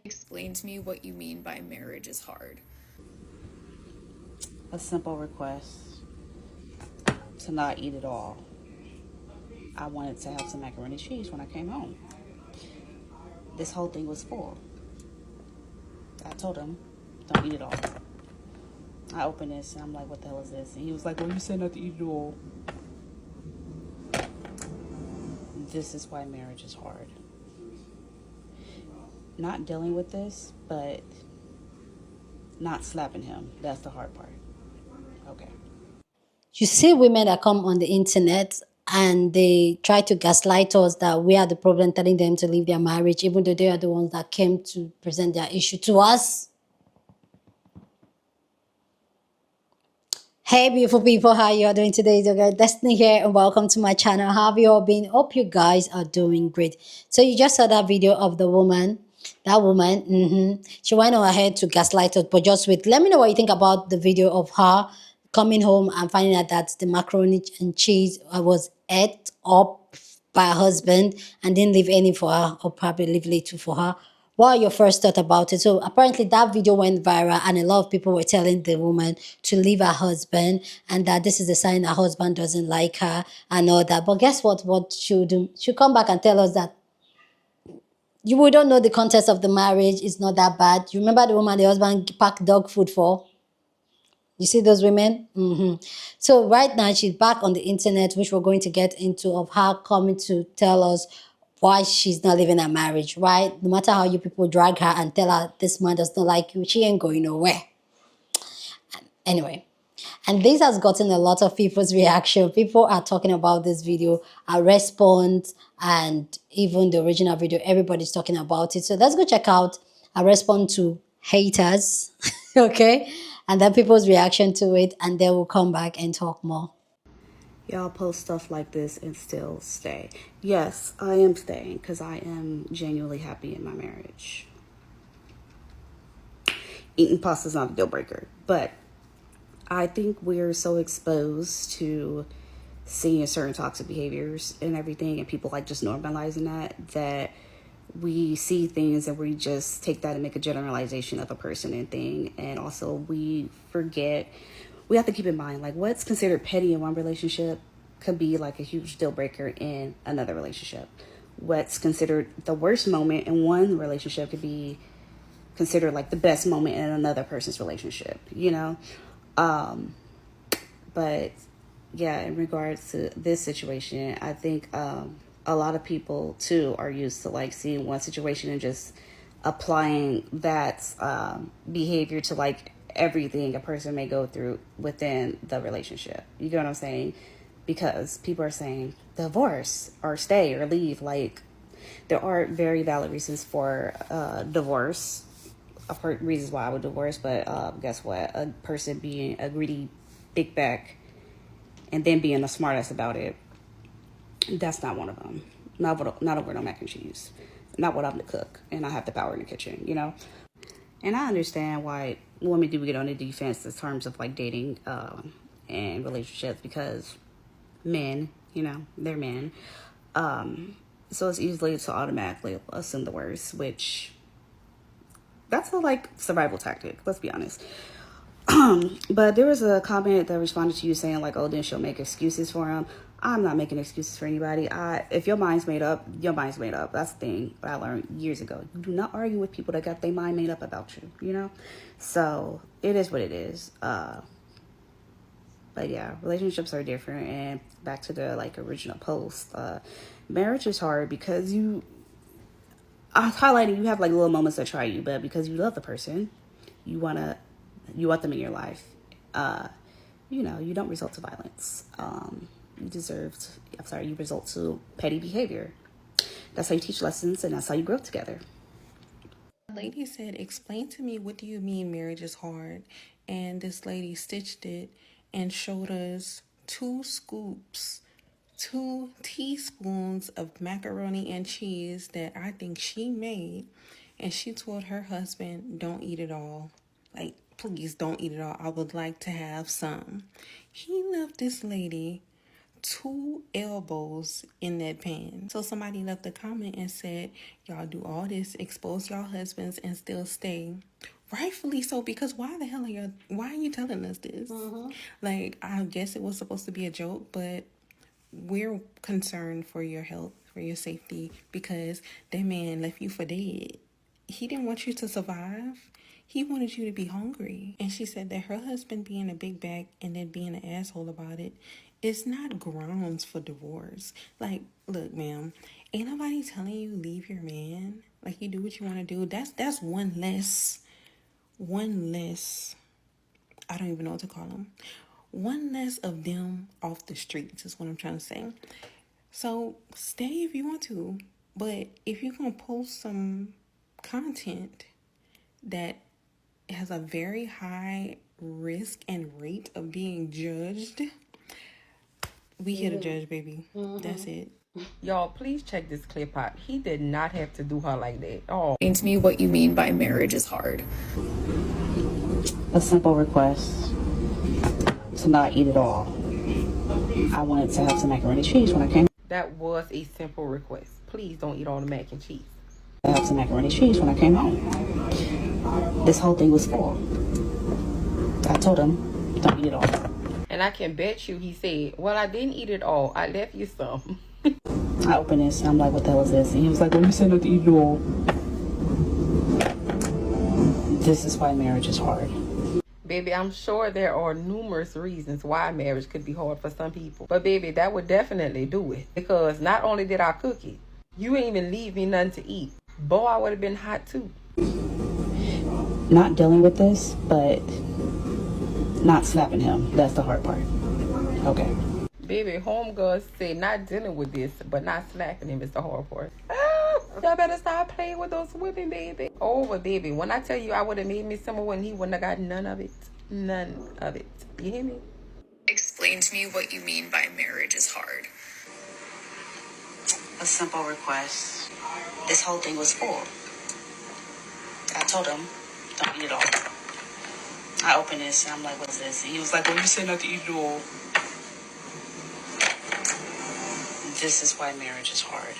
Explain to me what you mean by marriage is hard. A simple request to not eat it all. I wanted to have some macaroni and cheese when I came home. This whole thing was full. I told him, don't eat it all. I opened this and I'm like, what the hell is this? And he was like, well, you said not to eat it all. This is why marriage is hard. Not dealing with this, but not slapping him. That's the hard part. Okay. You see women that come on the internet and they try to gaslight us that we are the problem, telling them to leave their marriage, even though they are the ones that came to present their issue to us. Hey beautiful people, how you all doing today? It's your girl Destiny here and welcome to my channel. How have you all been? Hope you guys are doing great. So you just saw that video of the woman. That woman, she went on ahead to gaslight us, but just wait. Let me know what you think about the video of her coming home and finding out that the macaroni and cheese was ate up by her husband and didn't leave any for her, or probably leave little for her. What are your first thought about it? So apparently that video went viral and a lot of people were telling the woman to leave her husband and that this is a sign her husband doesn't like her and all that. But guess what? What she'll do? She'll come back and tell us that we don't know the context of the marriage. It's not that bad. You remember the woman the husband packed dog food for? You see those women? So right now she's back on the internet, which we're going to get into, of her coming to tell us why she's not living her marriage, right? No matter how you people drag her and tell her this man does not like you, she ain't going nowhere. Anyway, and this has gotten a lot of people's reaction. People are talking about this video, a response, and even the original video. Everybody's talking about it. So let's go check out a response to haters, okay? And then people's reaction to it, and then we'll come back and talk more. Y'all post stuff like this and still stay. Yes, I am staying because I am genuinely happy in my marriage. Eating pasta is not a deal breaker, but I think we're so exposed to seeing certain toxic behaviors and everything, and people like just normalizing that we see things and we just take that and make a generalization of a person and thing. And also we forget, we have to keep in mind, like, what's considered petty in one relationship could be like a huge deal breaker in another relationship. What's considered the worst moment in one relationship could be considered like the best moment in another person's relationship, you know? But yeah, in regards to this situation, I think a lot of people too are used to like seeing one situation and just applying that behavior to like everything a person may go through within the relationship. You get what I'm saying? Because people are saying divorce or stay or leave. Like, there are very valid reasons for divorce. I've heard reasons why I would divorce, but guess what? A person being a greedy big back and then being a smartass about it, that's not one of them. Not over no mac and cheese. Not what I'm to cook, and I have the power in the kitchen, you know? And I understand why women do get on the defense in terms of like dating and relationships, because men, you know, they're men. So it's easily to automatically assume the worst, which that's a like survival tactic, let's be honest. But there was a comment that responded to you saying like, oh, then she'll make excuses for him. I'm not making excuses for anybody. If your mind's made up, your mind's made up. That's the thing that I learned years ago. You do not argue with people that got their mind made up about you, you know? So it is what it is. But yeah, relationships are different. And back to the like original post, marriage is hard because I was highlighting, you have like little moments that try you, but because you love the person, you want them in your life. You know, you don't result to violence. You result to petty behavior. That's how you teach lessons, and that's how you grow together. The lady said, explain to me, what do you mean marriage is hard? And this lady stitched it and showed us 2 scoops, 2 teaspoons of macaroni and cheese that I think she made. And she told her husband, don't eat it all. Like, please don't eat it all. I would like to have some. He left this lady 2 elbows in that pan. So somebody left a comment and said, y'all do all this, expose y'all husbands and still stay. Rightfully so, because why are you telling us this? Like, I guess it was supposed to be a joke, but we're concerned for your health, for your safety, because that man left you for dead. He didn't want you to survive. He wanted you to be hungry. And she said that her husband being a big bag and then being an asshole about it is not grounds for divorce. Like, look, ma'am, ain't nobody telling you leave your man. Like, you do what you want to do. That's one less, I don't even know what to call them. One less of them off the streets is what I'm trying to say. So stay if you want to. But if you're going to post some content that has a very high risk and rate of being judged, we here to judge, baby. That's it. Y'all, please check this clip out. He did not have to do her like that. Oh. Explain to me what you mean by marriage is hard. A simple request to not eat it all. I wanted to have some macaroni and cheese when I came. That was a simple request. Please don't eat all the mac and cheese. I had some macaroni and cheese when I came home. This whole thing was full. I told him, don't eat it all. And I can bet you he said, well, I didn't eat it all. I left you some. I opened this and I'm like, what the hell is this? And he was like, well, you said not to eat it all. This is why marriage is hard. Baby, I'm sure there are numerous reasons why marriage could be hard for some people. But baby, that would definitely do it. Because not only did I cook it, you ain't even leave me nothing to eat. Boy, I would have been hot too. Not dealing with this, but not slapping him. That's the hard part. Okay. Baby, homegirl said not dealing with this, but not slapping him is the hard part. Ah, y'all better stop playing with those women, baby. Over, baby. When I tell you I would have made me someone when he wouldn't have got none of it. None of it. You hear me? Explain to me what you mean by marriage is hard. A simple request. This whole thing was full. I told him, don't eat it all. I opened this and I'm like, what's this? And he was like, well, you said not to eat it all. This is why marriage is hard.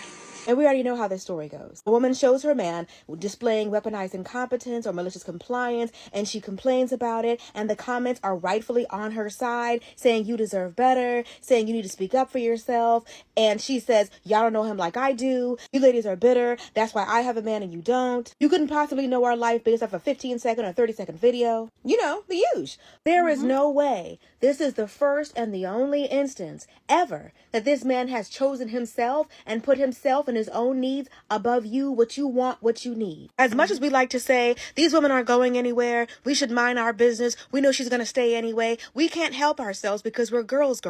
And we already know how this story goes. A woman shows her man displaying weaponized incompetence or malicious compliance, and she complains about it, and the comments are rightfully on her side, saying you deserve better, saying you need to speak up for yourself, and she says, y'all don't know him like I do, you ladies are bitter, that's why I have a man and you don't. You couldn't possibly know our life based off a 15-second or 30-second video. You know, the huge. There is no way this is the first and the only instance ever that this man has chosen himself and put himself and his own needs above you, what you want, what you need. As much as we like to say, these women aren't going anywhere, we should mind our business, we know she's going to stay anyway, we can't help ourselves because we're girls.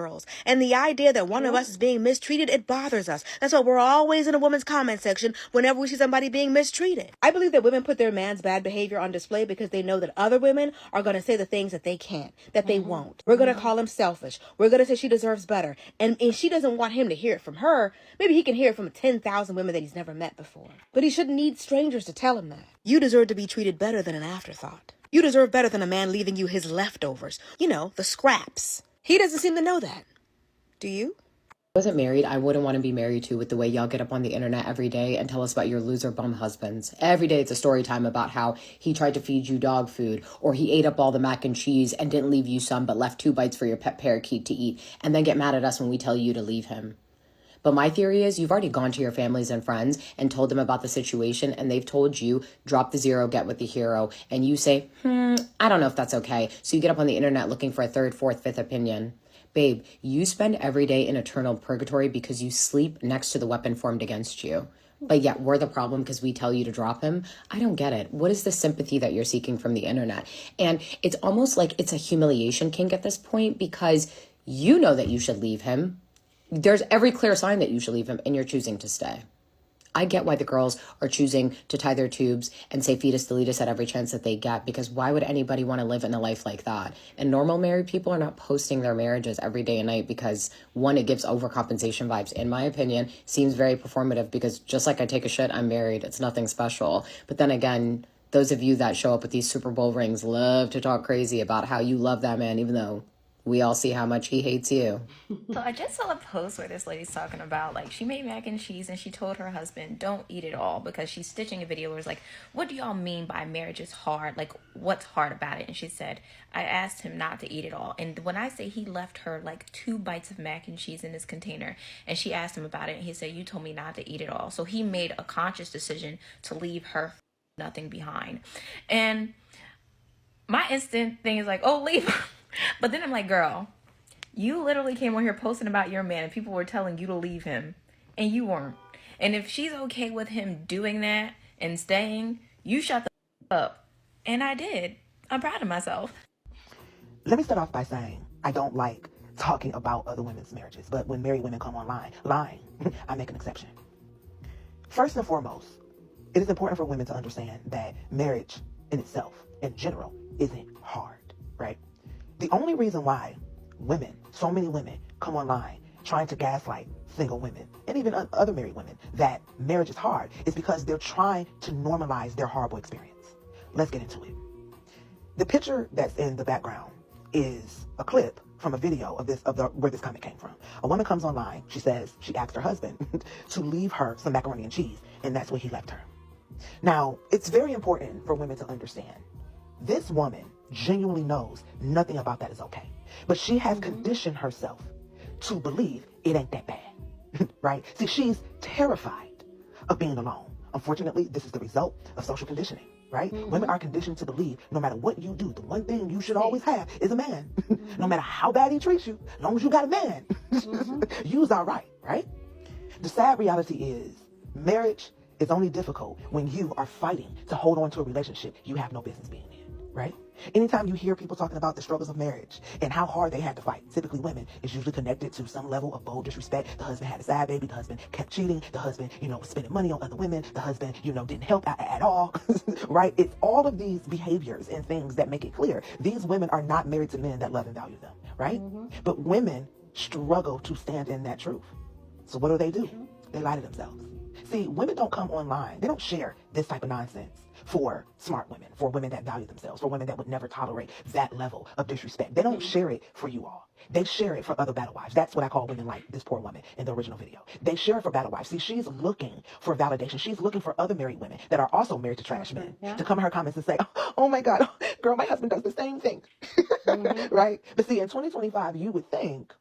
And the idea that one of us is being mistreated, it bothers us. That's why we're always in a woman's comment section whenever we see somebody being mistreated. I believe that women put their man's bad behavior on display because they know that other women are going to say the things that they can't, that they won't. We're going to call him selfish. We're going to say she deserves better. And she doesn't want him to hear it from her. Maybe he can hear it from 10,000 women that he's never met before. But he shouldn't need strangers to tell him that. You deserve to be treated better than an afterthought. You deserve better than a man leaving you his leftovers. You know, the scraps. He doesn't seem to know that. Do you? I wasn't married, I wouldn't want to be married to with the way y'all get up on the internet every day and tell us about your loser bum husbands. Every day it's a story time about how he tried to feed you dog food, or he ate up all the mac and cheese and didn't leave you some but left 2 bites for your pet parakeet to eat, and then get mad at us when we tell you to leave him. But my theory is you've already gone to your families and friends and told them about the situation, and they've told you, drop the zero, get with the hero, and you say, I don't know if that's okay. So you get up on the internet looking for a 3rd, 4th, 5th opinion. Babe, you spend every day in eternal purgatory because you sleep next to the weapon formed against you. But yet we're the problem because we tell you to drop him. I don't get it. What is the sympathy that you're seeking from the internet? And it's almost like it's a humiliation kink at this point because you know that you should leave him. There's every clear sign that you should leave him and you're choosing to stay. I get why the girls are choosing to tie their tubes and say fetus deletus at every chance that they get, because why would anybody want to live in a life like that? And normal married people are not posting their marriages every day and night because, one, it gives overcompensation vibes, in my opinion, seems very performative because just like I take a shit, I'm married. It's nothing special. But then again, those of you that show up with these Super Bowl rings love to talk crazy about how you love that man, even though We all see how much he hates you. So I just saw a post where this lady's talking about, like, she made mac and cheese and she told her husband, don't eat it all, because she's stitching a video where it's like, what do y'all mean by marriage is hard? Like, what's hard about it? And she said, I asked him not to eat it all. And when I say he left her like 2 bites of mac and cheese in this container, and she asked him about it, and he said, you told me not to eat it all. So he made a conscious decision to leave her nothing behind. And my instant thing is like, oh, leave her. But then I'm like, girl, you literally came on here posting about your man and people were telling you to leave him and you weren't. And if she's okay with him doing that and staying, you shut the up. And I did. I'm proud of myself. Let me start off by saying I don't like talking about other women's marriages, but when married women come online lying, I make an exception. First and foremost, it is important for women to understand that marriage in itself, in general, isn't hard, right? The only reason why women, so many women, come online trying to gaslight single women and even other married women that marriage is hard is because they're trying to normalize their horrible experience. Let's get into it. The picture that's in the background is a clip from a video of where this comment came from. A woman comes online. She says she asked her husband to leave her some macaroni and cheese, and that's what he left her. Now, it's very important for women to understand. This woman genuinely knows nothing about that is okay. But she has conditioned herself to believe it ain't that bad, right? See, she's terrified of being alone. Unfortunately, this is the result of social conditioning, right? Women are conditioned to believe no matter what you do, the one thing you should always have is a man. No matter how bad he treats you, as long as you got a man, you's all right? The sad reality is marriage is only difficult when you are fighting to hold on to a relationship you have no business being in, right? Anytime you hear people talking about the struggles of marriage and how hard they had to fight, typically women, it's usually connected to some level of bold disrespect. The husband had a side baby. The husband kept cheating. The husband, was spending money on other women. The husband, didn't help at all, right? It's all of these behaviors and things that make it clear these women are not married to men that love and value them, right? But women struggle to stand in that truth. So what do? They lie to themselves. See, women don't come online. They don't share this type of nonsense for smart women, for women that value themselves, for women that would never tolerate that level of disrespect. They don't share it for you all. They share it for other battle wives. That's what I call women like this poor woman in the original video. They share it for battle wives. See, she's looking for validation. She's looking for other married women that are also married to trash men to come in her comments and say, oh my God, girl, my husband does the same thing. Right? But see, in 2025, you would think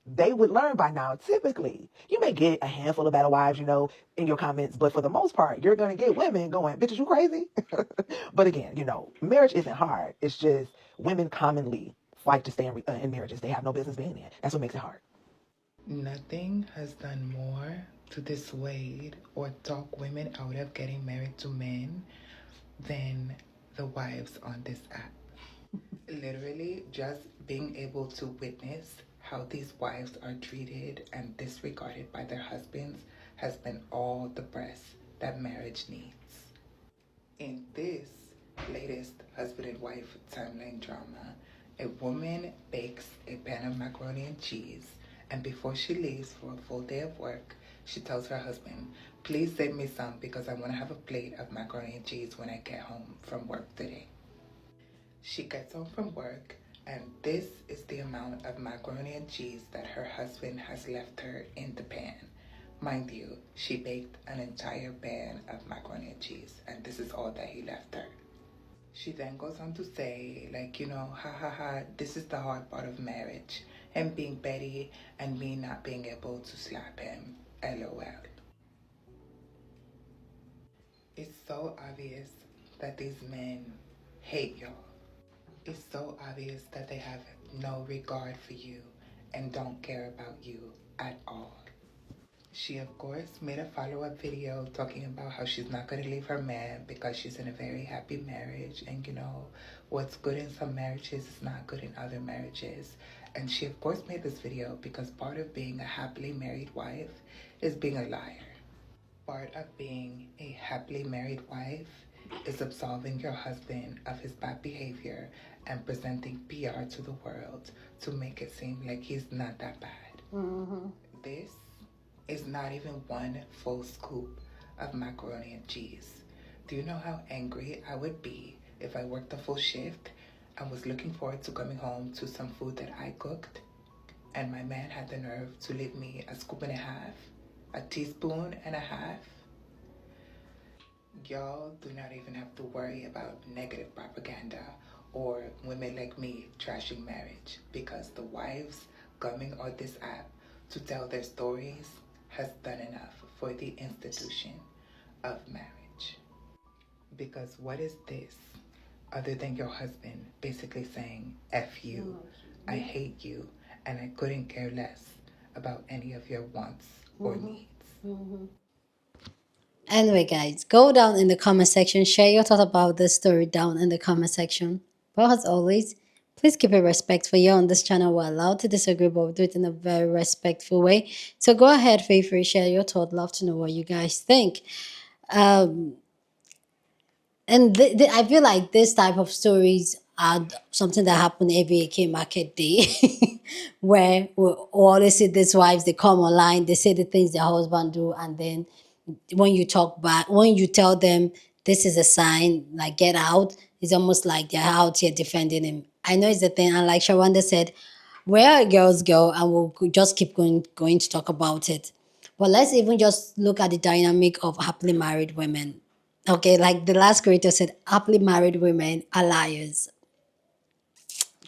they would learn by now. Typically, you may get a handful of battle wives, in your comments, but for the most part, you're going to get women going, bitches, you crazy? But again, marriage isn't hard. It's just women commonly fight to stay in marriages they have no business being in. That's what makes it hard. Nothing has done more to dissuade or talk women out of getting married to men than the wives on this app. Literally, just being able to witness how these wives are treated and disregarded by their husbands has been all the press that marriage needs. In this latest husband and wife timeline drama, a woman bakes a pan of macaroni and cheese, and before she leaves for a full day of work, she tells her husband, please save me some because I want to have a plate of macaroni and cheese when I get home from work today. She gets home from work, and this is the amount of macaroni and cheese that her husband has left her in the pan. Mind you, she baked an entire pan of macaroni and cheese, and this is all that he left her. She then goes on to say, ha ha ha, this is the hard part of marriage, him being petty and me not being able to slap him, LOL. It's so obvious that these men hate y'all. It's so obvious that they have no regard for you and don't care about you at all. She, of course, made a follow-up video talking about how she's not going to leave her man because she's in a very happy marriage. And, what's good in some marriages is not good in other marriages. And she, of course, made this video because part of being a happily married wife is being a liar. Part of being a happily married wife is absolving your husband of his bad behavior and presenting PR to the world to make it seem like he's not that bad. This is not even one full scoop of macaroni and cheese. Do you know how angry I would be if I worked a full shift and was looking forward to coming home to some food that I cooked, and my man had the nerve to leave me a scoop and a half, a teaspoon and a half. Y'all do not even have to worry about negative propaganda or women like me trashing marriage, because the wives coming on this app to tell their stories has done enough for the institution of marriage. Because what is this other than your husband basically saying, F you, I hate you, and I couldn't care less about any of your wants or needs? Anyway, guys, go down in the comment section, share your thoughts about this story down in the comment section. But as always, please keep it respectful. Here on this channel, we're allowed to disagree, but we do it in a very respectful way. So go ahead, feel free, share your thoughts. Love to know what you guys think. And I feel like this type of stories are something that happen every AK market day, where we always see these wives, they come online, they say the things their husband do, and then when you talk back, when you tell them this is a sign, like get out, it's almost like they're out here defending him. I know it's the thing, and like Shawanda said, where girls go, and we'll just keep going to talk about it. But let's even just look at the dynamic of happily married women. Okay, like the last creator said, happily married women are liars.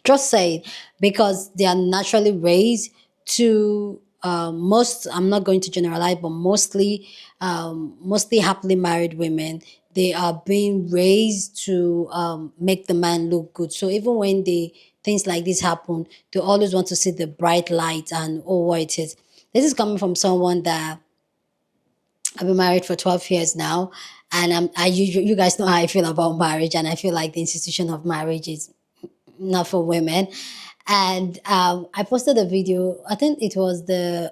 Just say it, because they are naturally raised to most, I'm not going to generalize, but mostly happily married women, they are being raised to make the man look good. So even when things like this happen, they always want to see the bright light and oh, what it is. This is coming from someone that I've been married for 12 years now, and you guys know how I feel about marriage, and I feel like the institution of marriage is not for women. And I posted a video, I think it was the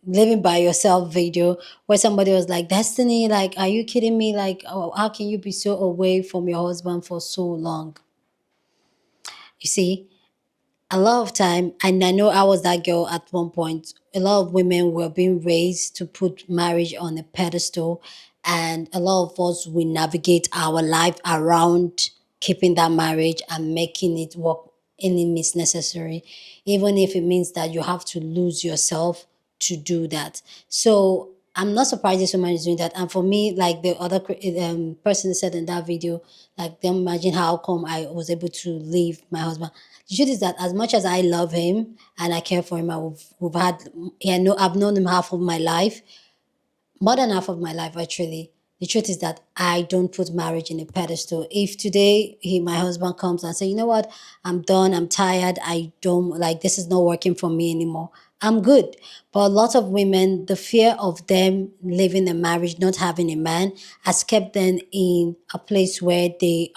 living by yourself video, where somebody was like, Destiny, like, are you kidding me? Like, oh, how can you be so away from your husband for so long? You see, a lot of time, and I know I was that girl at one point, a lot of women were being raised to put marriage on a pedestal, and a lot of us will navigate our life around keeping that marriage and making it work any means necessary, even if it means that you have to lose yourself to do that. So I'm not surprised this woman is doing that. And for me, like the other person said in that video, like, don't imagine how come I was able to leave my husband. The truth is that as much as I love him and I care for him, I've known him half of my life, more than half of my life actually. The truth is that I don't put marriage in a pedestal. If today my husband comes and say, you know what, I'm done, I'm tired, I don't like, this is not working for me anymore, I'm good. But a lot of women, the fear of them living a marriage, not having a man, has kept them in a place where they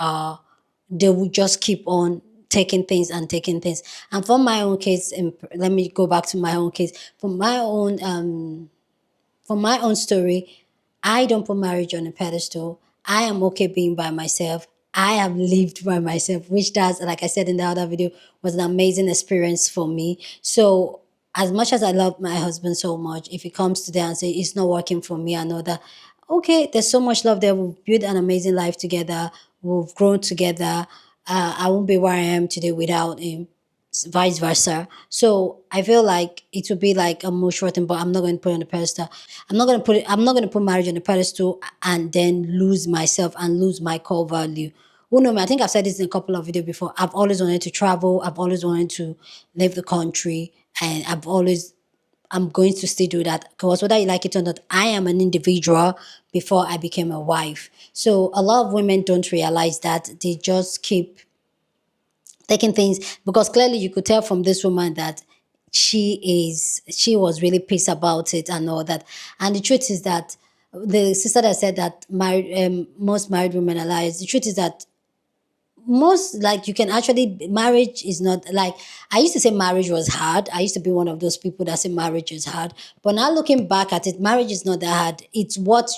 will just keep on taking things and taking things. And for my own case, let me go back to my own case. For my own story, I don't put marriage on a pedestal. I am okay being by myself. I have lived by myself, which does, like I said in the other video, was an amazing experience for me. So as much as I love my husband so much, if he comes today and say it's not working for me, I know that, okay, there's so much love there. We've built an amazing life together. We've grown together. I won't be where I am today without him, vice versa. So I feel like it would be like a mutual thing, but I'm not going to put it on the pedestal. I'm not going to put marriage on the pedestal and then lose myself and lose my core value. Who know me? I think I've said this in a couple of videos before. I've always wanted to travel. I've always wanted to leave the country, and I'm going to still do that, because whether you like it or not, I am an individual before I became a wife. So a lot of women don't realize that. They just keep taking things, because clearly you could tell from this woman that she was really pissed about it and all that. And the truth is that the sister that said that most married women are liars, the truth is that most, like, you can actually, marriage is not like, I used to say marriage was hard. I used to be one of those people that say marriage is hard, but now looking back at it, marriage is not that hard. It's what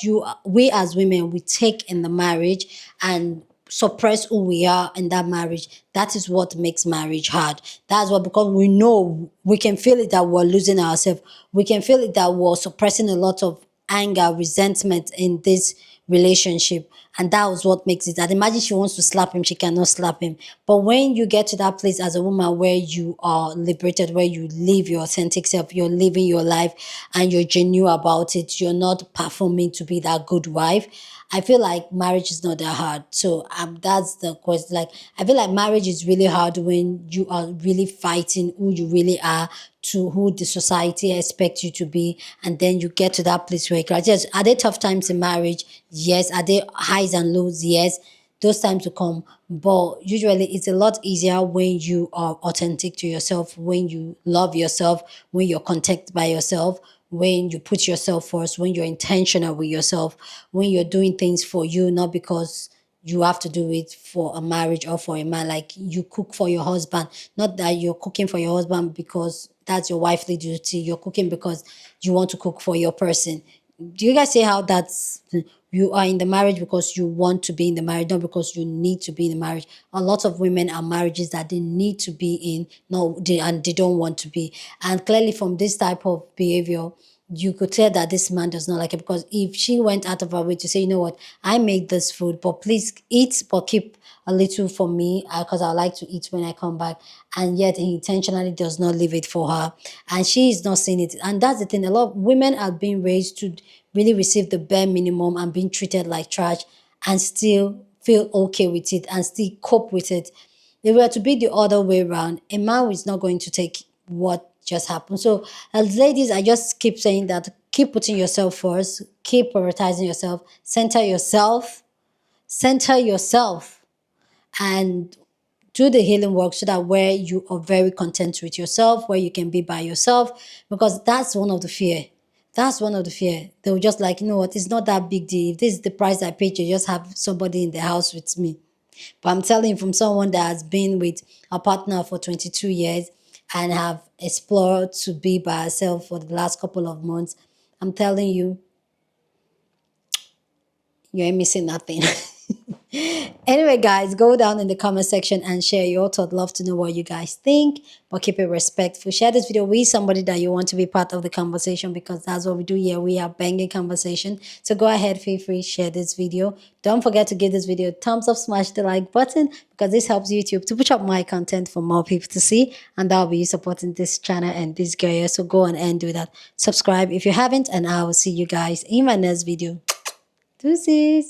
we as women, we take in the marriage and suppress who we are in that marriage. That is what makes marriage hard. That's what, because we know, we can feel it that we're losing ourselves. We can feel it that we're suppressing a lot of anger, resentment in this relationship. And that was what makes it. And imagine she wants to slap him, she cannot slap him. But when you get to that place as a woman where you are liberated, where you live your authentic self, you're living your life and you're genuine about it, you're not performing to be that good wife, I feel like marriage is not that hard. So that's the question. Like, I feel like marriage is really hard when you are really fighting who you really are to who the society expects you to be, and then you get to that place where you cry. Yes, are there tough times in marriage? Yes. Are there highs and lows? Yes. Those times will come, but usually it's a lot easier when you are authentic to yourself, when you love yourself, when you're content by yourself, when you put yourself first, when you're intentional with yourself, when you're doing things for you, not because you have to do it for a marriage or for a man. Like, you cook for your husband, not that you're cooking for your husband because that's your wifely duty. You're cooking because you want to cook for your person. Do you guys see how that's, you are in the marriage because you want to be in the marriage, not because you need to be in the marriage? A lot of women are marriages that they need to be in, no, and they don't want to be. And clearly from this type of behavior, you could tell that this man does not like it, because if she went out of her way to say, you know what, I made this food, but please eat, but keep a little for me, because I like to eat when I come back, and yet he intentionally does not leave it for her, and she is not seeing it. And that's the thing, a lot of women are being raised to really receive the bare minimum and being treated like trash, and still feel okay with it and still cope with it. If we were to be the other way around, a man is not going to take what just happened. So, as ladies, I just keep saying that keep putting yourself first, keep prioritizing yourself, center yourself, and do the healing work so that where you are very content with yourself, where you can be by yourself, because that's one of the fear. That's one of the fear. They will just like, you know what, it's not that big deal. If this is the price I paid to just have somebody in the house with me. But I'm telling you, from someone that has been with a partner for 22 years and have explored to be by herself for the last couple of months, I'm telling you, you ain't missing nothing. Anyway, guys, go down in the comment section and share your thought. Love to know what you guys think, but keep it respectful. Share this video with somebody that you want to be part of the conversation, because that's what we do here. We are banging conversation. So go ahead, feel free, share this video. Don't forget to give this video a thumbs up, smash the like button, because this helps YouTube to push up my content for more people to see, and that'll be you supporting this channel and this girl here. So go on and do that. Subscribe if you haven't, and I will see you guys in my next video. Deuces.